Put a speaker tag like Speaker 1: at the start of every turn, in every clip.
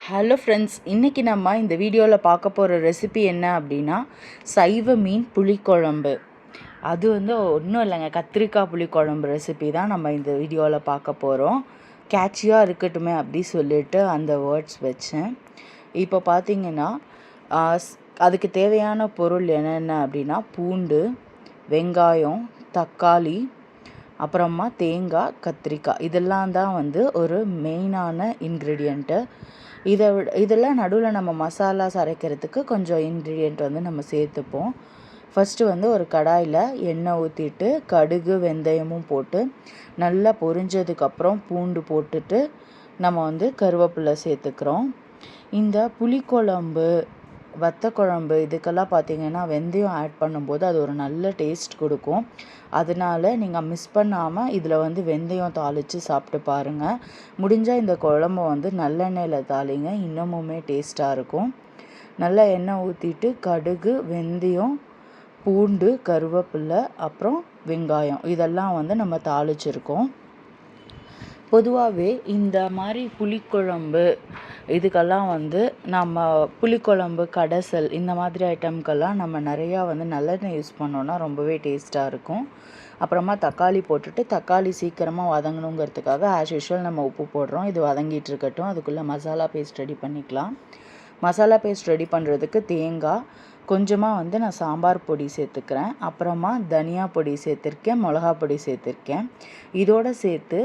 Speaker 1: Hello friends, இன்றைக்கி நம்ம இந்த வீடியோவில் பார்க்க போகிற ரெசிபி என்ன அப்படின்னா சைவ மீன் புளிக்குழம்பு. அது ஒன்றும் இல்லைங்க, கத்திரிக்காய் புளிக்குழம்பு ரெசிபி தான் நம்ம இந்த வீடியோவில் பார்க்க போகிறோம். கேட்சியாக இருக்கட்டுமே அப்படி சொல்லிட்டு அந்த வேர்ட்ஸ் வச்சேன். இப்போ பார்த்திங்கன்னா அதுக்கு தேவையான பொருள் என்னென்ன அப்படின்னா பூண்டு, வெங்காயம், தக்காளி, அப்புறமா தேங்காய், கத்திரிக்காய், இதெல்லாம் தான் ஒரு மெயினான இன்க்ரீடியண்ட்டு. இதெல்லாம் நடுவில் நம்ம மசாலாஸ் அரைக்கிறதுக்கு கொஞ்சம் இன்க்ரீடியண்ட் நம்ம சேர்த்துப்போம். ஃபஸ்ட்டு ஒரு கடாயில் எண்ணெய் ஊற்றிட்டு கடுகு வெந்தயமும் போட்டு நல்லா பொரிஞ்சதுக்கப்புறம் பூண்டு போட்டுட்டு நம்ம கருவேப்பிலை சேர்த்துக்கிறோம். இந்த புளிக்குழம்பு, வத்தக்குழம்பு இதுக்கெல்லாம் பார்த்திங்கன்னா வெந்தயம் ஆட் பண்ணும்போது அது ஒரு நல்ல டேஸ்ட் கொடுக்கும். அதனால் நீங்கள் மிஸ் பண்ணாமல் இதில் வெந்தயம் தாளித்து சாப்பிட்டு பாருங்கள். முடிஞ்சால் இந்த குழம்பு நல்லெண்ணெயில் தாளிங்க, இன்னமுமே டேஸ்ட்டாக இருக்கும். நல்லா எண்ணெய் ஊற்றிட்டு கடுகு, வெந்தயம், பூண்டு, கருவேப்பிலை, அப்புறம் வெங்காயம் இதெல்லாம் நம்ம தாளிச்சிருக்கோம். பொதுவாகவே இந்த மாதிரி புளிக்குழம்பு இதுக்கெல்லாம் நம்ம புளிக்குழம்பு, கடைசல் இந்த மாதிரி ஐட்டம்க்கெல்லாம் நம்ம நிறையா நல்லெண்ணெய் யூஸ் பண்ணோன்னா ரொம்பவே டேஸ்ட்டாக இருக்கும். அப்புறமா தக்காளி போட்டுட்டு தக்காளி சீக்கிரமாக வதங்கணுங்கிறதுக்காக ஆஸ் யூஷுவல் நம்ம உப்பு போடுறோம். இது வதங்கிட்டு இருக்கட்டும். அதுக்குள்ளே மசாலா பேஸ்ட் ரெடி பண்ணிக்கலாம். மசாலா பேஸ்ட் ரெடி பண்ணுறதுக்கு தேங்காய் கொஞ்சமாக நான் சாம்பார் பொடி சேர்த்துக்கிறேன். அப்புறமா தனியா பொடி சேர்த்துருக்கேன், மிளகா பொடி சேர்த்துருக்கேன். இதோடு சேர்த்து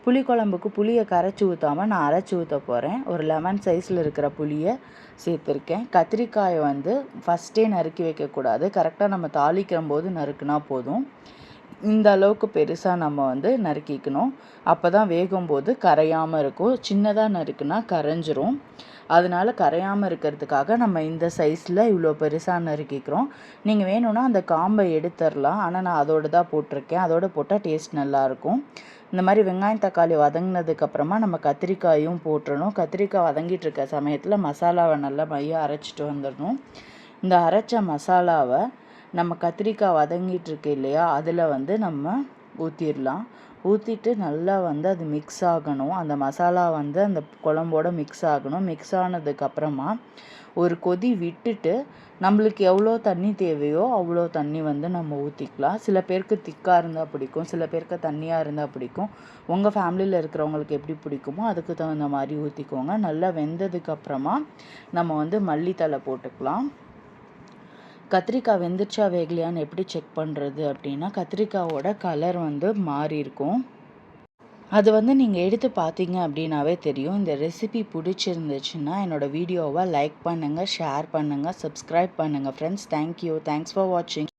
Speaker 1: புளிக்குழம்புக்கு புளியை கரைச்சி ஊற்றாமல் நான் அரைச்சி ஊற்ற போகிறேன். ஒரு லெமன் சைஸில் இருக்கிற புளியை சேர்த்துருக்கேன். கத்திரிக்காயை ஃபஸ்ட்டே நறுக்கி வைக்கக்கூடாது, கரெக்டாக நம்ம தாளிக்கிற போது நறுக்குனா போதும். இந்த அளவுக்கு பெருசாக நம்ம நறுக்கிக்கணும். அப்போ தான் வேகும்போது கரையாமல் இருக்கும். சின்னதாக நறுக்குனா கரைஞ்சிரும். அதனால் கரையாமல் இருக்கிறதுக்காக நம்ம இந்த சைஸில் இவ்வளோ பெருசாக நறுக்கிக்கிறோம். நீங்கள் வேணும்னா அந்த காம்பை எடுத்துடலாம், ஆனால் நான் அதோடு தான் போட்டிருக்கேன். அதோடு போட்டால் டேஸ்ட் நல்லாயிருக்கும். இந்த மாதிரி வெங்காயம் தக்காளி வதங்கினதுக்கப்புறமா நம்ம கத்திரிக்காயும் போட்டுறணும். கத்திரிக்காய் வதங்கிட்டு இருக்க சமயத்தில் மசாலாவை நல்லா மையாக அரைச்சிட்டு வந்துடணும். இந்த அரைச்ச மசாலாவை நம்ம கத்திரிக்காய் வதங்கிட்டு இருக்கு இல்லையா, அதில் நம்ம ஊற்றிடலாம். ஊற்றிட்டு நல்லா அது மிக்ஸ் ஆகணும். அந்த மசாலா அந்த குழம்போட மிக்ஸ் ஆகணும். மிக்ஸ் ஆனதுக்கப்புறமா ஒரு கொதி விட்டுட்டு நம்மளுக்கு எவ்வளோ தண்ணி தேவையோ அவ்வளோ தண்ணி நம்ம ஊற்றிக்கலாம். சில பேருக்கு திக்காக இருந்தால் பிடிக்கும், சில பேருக்கு தண்ணியாக இருந்தால் பிடிக்கும். உங்கள் ஃபேமிலியில் இருக்கிறவங்களுக்கு எப்படி பிடிக்குமோ அதுக்கு தகுந்த மாதிரி ஊற்றிக்கோங்க. நல்லா வெந்ததுக்கப்புறமா நம்ம மல்லித்தழை போட்டுக்கலாம். கத்திரிக்காய் வெந்துருச்சா வேகலையான்னு எப்படி செக் பண்ணுறது அப்படின்னா, கத்திரிக்காயோட கலர் மாறி இருக்கும். அது நீங்கள் எடுத்து பார்த்தீங்க அப்படின்னாவே தெரியும். இந்த ரெசிபி பிடிச்சிருந்துச்சுன்னா என்னோடய வீடியோவை லைக் பண்ணுங்கள், ஷேர் பண்ணுங்கள், சப்ஸ்கிரைப் பண்ணுங்கள் ஃப்ரெண்ட்ஸ். தேங்க்யூ. தேங்க்ஸ் ஃபார் வாட்சிங்.